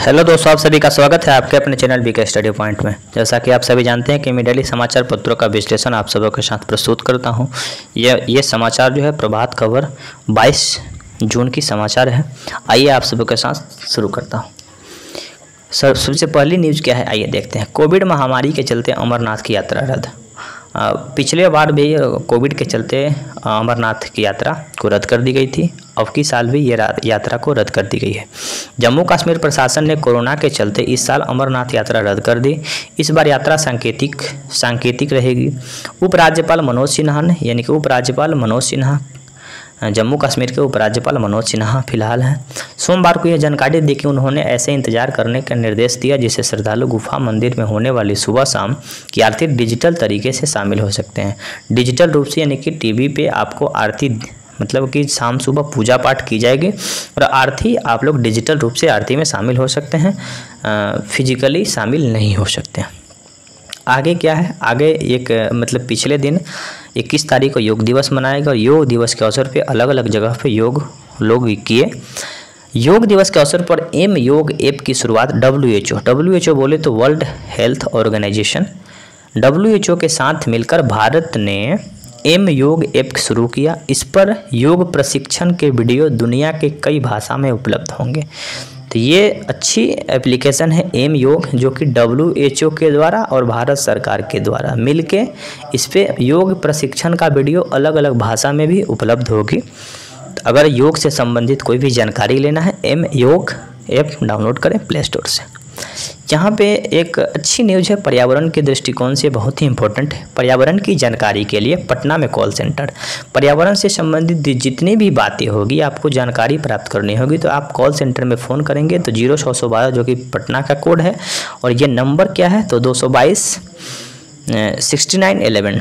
Hello दोस्तों, आप सभी का स्वागत है आपके अपने चैनल बीके स्टडी पॉइंट में। जैसा कि आप सभी जानते हैं कि मैं डेली समाचार पत्रों का विश्लेषण आप सबों के साथ प्रस्तुत करता हूं। ये समाचार जो है प्रभात खबर 22 जून की समाचार है। आइए आप सबों के साथ शुरू करता हूं। सबसे पहली न्यूज़ क्या है, आइए देखते हैं। कोविड महामारी के चलते अमरनाथ की यात्रा रद्द। पिछले बार भी कोविड के चलते अमरनाथ की यात्रा को रद्द कर दी गई थी। अब की साल भी ये यात्रा को रद्द कर दी गई है। जम्मू कश्मीर प्रशासन ने कोरोना के चलते इस साल अमरनाथ यात्रा रद्द कर दी। इस बार यात्रा सांकेतिक रहेगी। उपराज्यपाल मनोज सिन्हा ने यानी कि उपराज्यपाल मनोज सिन्हा जम्मू कश्मीर के उपराज्यपाल मनोज सिन्हा फिलहाल हैं। सोमवार को यह जानकारी दी कि उन्होंने ऐसे इंतजार करने का निर्देश दिया जिससे श्रद्धालु गुफा मंदिर में होने वाली सुबह शाम की आरती डिजिटल तरीके से शामिल हो सकते हैं। डिजिटल रूप से यानी कि टीवी पे आपको आरती मतलब कि शाम सुबह पूजा पाठ की जाएगी और आरती आप लोग डिजिटल रूप से आरती में शामिल हो सकते हैं, फिजिकली शामिल नहीं हो सकते हैं। आगे क्या है, आगे एक मतलब पिछले दिन 21 तारीख को योग दिवस मनाया गया और योग दिवस के अवसर पे अलग अलग जगह पे योग लोग किए। योग दिवस के अवसर पर एम योग ऐप की शुरुआत WHO बोले तो वर्ल्ड हेल्थ ऑर्गेनाइजेशन WHO के साथ मिलकर भारत ने एम योग ऐप शुरू किया। इस पर योग प्रशिक्षण के वीडियो दुनिया के कई भाषा में उपलब्ध होंगे। तो ये अच्छी एप्लीकेशन है एम योग, जो कि WHO के द्वारा और भारत सरकार के द्वारा मिलके इस पे योग प्रशिक्षण का वीडियो अलग अलग भाषा में भी उपलब्ध होगी। तो अगर योग से संबंधित कोई भी जानकारी लेना है, एम योग ऐप डाउनलोड करें प्ले स्टोर से। यहाँ पे एक अच्छी न्यूज़ है, पर्यावरण के दृष्टिकोण से बहुत ही इम्पोर्टेंट है। पर्यावरण की जानकारी के लिए पटना में कॉल सेंटर, पर्यावरण से संबंधित जितनी भी बातें होगी आपको जानकारी प्राप्त करनी होगी तो आप कॉल सेंटर में फ़ोन करेंगे तो 0100 जो कि पटना का कोड है और ये नंबर क्या है तो 222 6911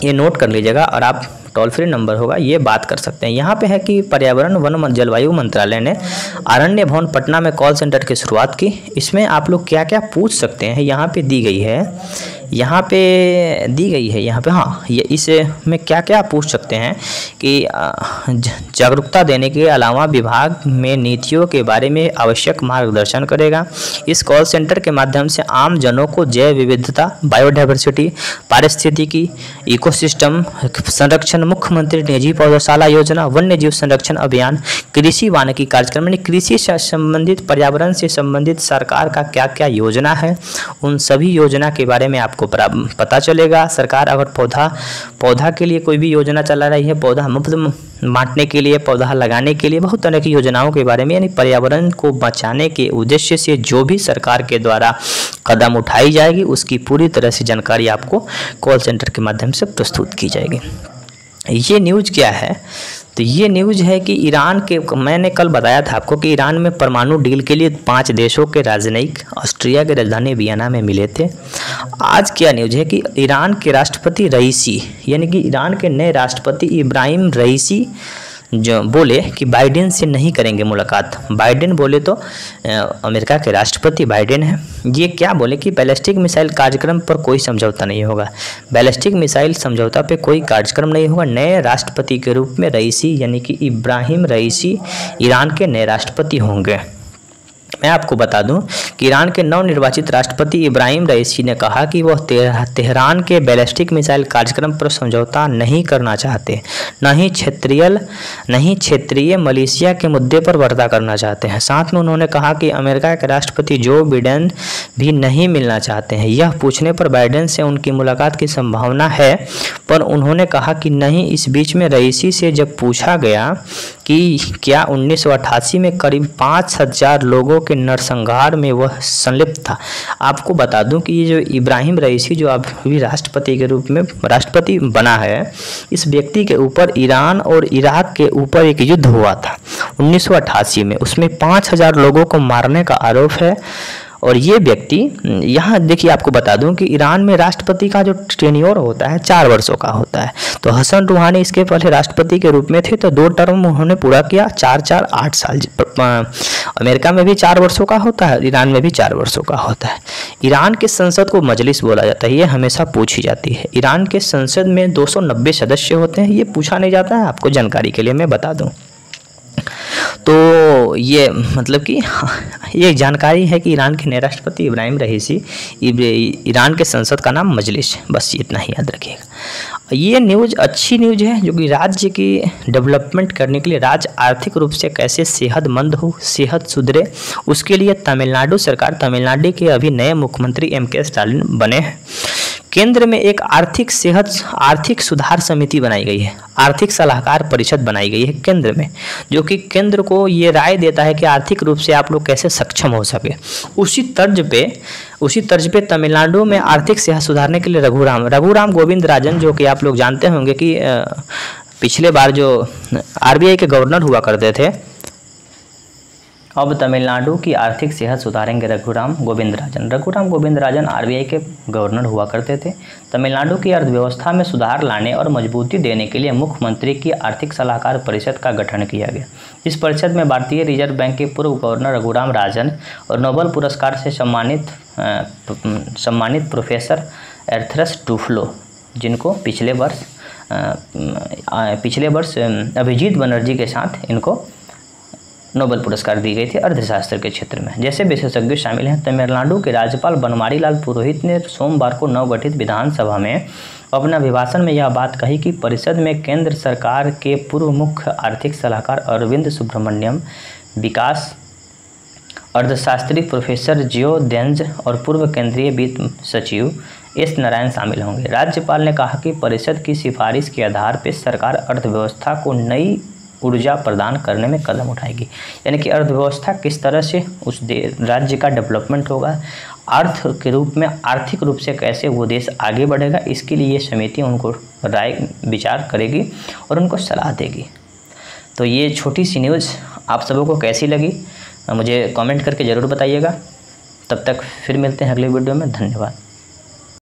ये नोट कर लीजिएगा और आप टोल फ्री नंबर होगा, ये बात कर सकते हैं। यहाँ पे है कि पर्यावरण वन जलवायु मंत्रालय ने अरण्य भवन पटना में कॉल सेंटर की शुरुआत की। इसमें आप लोग क्या क्या पूछ सकते हैं यहाँ पे दी गई है, यहाँ पे हाँ, ये इसमें क्या क्या पूछ सकते हैं कि जागरूकता देने के अलावा विभाग में नीतियों के बारे में आवश्यक मार्गदर्शन करेगा। इस कॉल सेंटर के माध्यम से आम जनों को जैव विविधता, बायोडाइवर्सिटी, पारिस्थितिकी, इकोसिस्टम संरक्षण, मुख्यमंत्री निजी पौधशाला योजना, वन्य जीव संरक्षण अभियान, कृषि वानिकी कार्यक्रम यानी कृषि से संबंधित, पर्यावरण से संबंधित सरकार का क्या क्या योजना है उन सभी योजना के बारे में आपको पता चलेगा। सरकार अगर पौधा के लिए कोई भी योजना चला रही है, पौधा मुफ्त बांटने के लिए, पौधा लगाने के लिए, बहुत तरह की योजनाओं के बारे में यानी पर्यावरण को बचाने के उद्देश्य से जो भी सरकार के द्वारा कदम उठाई जाएगी उसकी पूरी तरह से जानकारी आपको कॉल सेंटर के माध्यम से प्रस्तुत की जाएगी। ये न्यूज़ क्या है तो ये न्यूज़ है कि ईरान के, मैंने कल बताया था आपको कि ईरान में परमाणु डील के लिए 5 देशों के राजनयिक ऑस्ट्रिया के राजधानी वियना में मिले थे। आज क्या न्यूज़ है कि ईरान के राष्ट्रपति रईसी यानी कि ईरान के नए राष्ट्रपति इब्राहिम रईसी जो बोले कि बाइडेन से नहीं करेंगे मुलाकात। बाइडेन बोले तो अमेरिका के राष्ट्रपति बाइडेन है। ये क्या बोले कि बैलिस्टिक मिसाइल कार्यक्रम पर कोई समझौता नहीं होगा। बैलिस्टिक मिसाइल समझौता पे कोई कार्यक्रम नहीं होगा। नए राष्ट्रपति के रूप में रईसी यानी कि इब्राहिम रईसी ईरान के नए राष्ट्रपति होंगे। मैं आपको बता दूं कि ईरान के नवनिर्वाचित राष्ट्रपति इब्राहिम रईसी ने कहा कि वह तेहरान के बैलिस्टिक मिसाइल कार्यक्रम पर समझौता नहीं करना चाहते, न ही क्षेत्रीय मलेशिया के मुद्दे पर वार्ता करना चाहते हैं। साथ में उन्होंने कहा कि अमेरिका के राष्ट्रपति जो बिडेन भी नहीं मिलना चाहते हैं। यह पूछने पर बाइडेन से उनकी मुलाकात की संभावना है, पर उन्होंने कहा कि नहीं। इस बीच में रईसी से जब पूछा गया कि क्या 1988 में करीब 5000 लोगों के नरसंहार में वह संलिप्त था। आपको बता दूं कि ये जो इब्राहिम रईसी जो अभी राष्ट्रपति के रूप में राष्ट्रपति बना है, इस व्यक्ति के ऊपर ईरान और इराक के ऊपर एक युद्ध हुआ था 1988 में, उसमें 5000 लोगों को मारने का आरोप है। और ये व्यक्ति यहाँ देखिए, आपको बता दूं कि ईरान में राष्ट्रपति का जो टेन्योर होता है 4 वर्षों का होता है। तो हसन रूहानी इसके पहले राष्ट्रपति के रूप में थे तो 2 टर्म उन्होंने पूरा किया, 4 8 साल। अमेरिका में भी 4 वर्षों का होता है, ईरान में भी 4 वर्षों का होता है। ईरान के संसद को मजलिस बोला जाता है, ये हमेशा पूछी जाती है। ईरान के संसद में 290 सदस्य होते हैं, ये पूछा नहीं जाता है, आपको जानकारी के लिए मैं बता दूँ। तो ये मतलब कि ये जानकारी है कि ईरान के नए राष्ट्रपति इब्राहिम रईसी, ईरान के संसद का नाम मजलिस, बस इतना ही याद रखिएगा। ये न्यूज़ अच्छी न्यूज़ है जो कि राज्य की डेवलपमेंट करने के लिए, राज्य आर्थिक रूप से कैसे सेहतमंद हो, सेहत सुधरे, उसके लिए तमिलनाडु सरकार, तमिलनाडु के अभी नए मुख्यमंत्री M.K. स्टालिन बने हैं। केंद्र में एक आर्थिक सुधार समिति बनाई गई है, आर्थिक सलाहकार परिषद बनाई गई है केंद्र में, जो कि केंद्र को ये राय देता है कि आर्थिक रूप से आप लोग कैसे सक्षम हो सके। उसी तर्ज पे तमिलनाडु में आर्थिक सेहत सुधारने के लिए रघुराम गोविंदराजन, जो कि आप लोग जानते होंगे कि पिछले बार जो RBI के गवर्नर हुआ करते थे, अब तमिलनाडु की आर्थिक सेहत सुधारेंगे रघुराम गोविंदराजन RBI के गवर्नर हुआ करते थे। तमिलनाडु की अर्थव्यवस्था में सुधार लाने और मजबूती देने के लिए मुख्यमंत्री की आर्थिक सलाहकार परिषद का गठन किया गया। इस परिषद में भारतीय रिजर्व बैंक के पूर्व गवर्नर रघुराम राजन और नोबेल पुरस्कार से सम्मानित प्रोफेसर एर्थरस टूफ्लो, जिनको पिछले वर्ष अभिजीत बनर्जी के साथ इनको नोबेल पुरस्कार दी गई थी अर्थशास्त्र के क्षेत्र में, जैसे विशेषज्ञ शामिल हैं। तमिलनाडु के राज्यपाल बनवारी लाल पुरोहित ने सोमवार को नवगठित विधानसभा में अपने अभिभाषण में यह बात कही कि परिषद में केंद्र सरकार के पूर्व मुख्य आर्थिक सलाहकार अरविंद सुब्रमण्यम, विकास अर्थशास्त्री प्रोफेसर जियो डेंज और पूर्व केंद्रीय वित्त सचिव S. नारायण शामिल होंगे। राज्यपाल ने कहा कि परिषद की सिफारिश के आधार पर सरकार अर्थव्यवस्था को नई ऊर्जा प्रदान करने में कदम उठाएगी, यानी कि अर्थव्यवस्था किस तरह से उस राज्य का डेवलपमेंट होगा, आर्थिक रूप से कैसे वो देश आगे बढ़ेगा, इसके लिए ये समिति उनको राय विचार करेगी और उनको सलाह देगी। तो ये छोटी सी न्यूज़ आप सबों को कैसी लगी मुझे कमेंट करके ज़रूर बताइएगा। तब तक फिर मिलते हैं अगले वीडियो में। धन्यवाद।